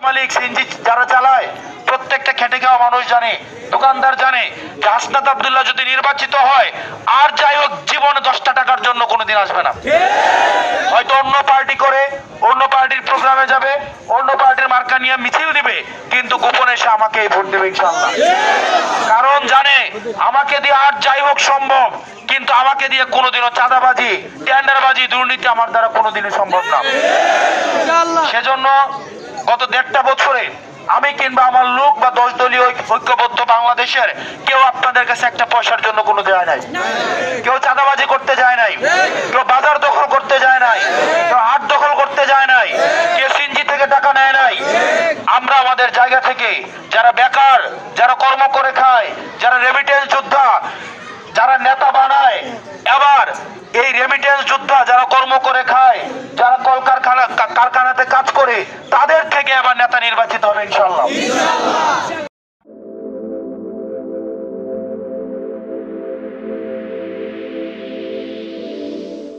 মালিক CNG যারা চালায় প্রত্যেকটা খেটে খাওয়া মানুষ জানে, দোকানদার জানে যে হাসনাত আব্দুল্লাহ যদি নির্বাচিত হয় আর যাই হোক জীবনে 10টা টাকার জন্য কোনোদিন আসবে না। হয়তো অন্য পার্টি করে, অন্য পার্টির প্রোগ্রামে যাবে, অন্য পার্টির মার্কা নিয়ে মিছিল দিবে, কিন্তু গোপনে সে আমাকেই ভোট দেবে ইনশাআল্লাহ। কারণ জানে আমাকে দিয়ে আর যাই হোক সম্ভব, কিন্তু আমাকে দিয়ে কোনোদিনও চাঁদাবাজি, টেন্ডারবাজি, দুর্নীতি আমার দ্বারা কোনোদিনই সম্ভব না। সেজন্য গত 1.5 বছরে আমি কিংবা আমার লোক বা 10 দলীয় ঐক্যবদ্ধ বাংলাদেশের কেউ আপনাদের কাছে একটা পয়সার জন্য কোনো দেয় নাই, কেউ চাঁদাবাজি করতে যায় নাই, কেউ বাজার দখল করতে যায় নাই, কেউ হাট দখল করতে যায় নাই, কেউ সিএনজি থেকে টাকা নেয় নাই। আমরা আমাদের জায়গা থেকে যারা বেকার, যারা কর্ম করে খায়, যারা রেমিটেন্স যোদ্ধা, যারা নেতা বানায়, এবার এই রেমিটেন্স যোদ্ধা যারা কর্ম করে খায়, যারা কলকারখানাতে কাজ করে, তাদের থেকে এবার নেতা নির্বাচিত হবে ইনশাআল্লাহ।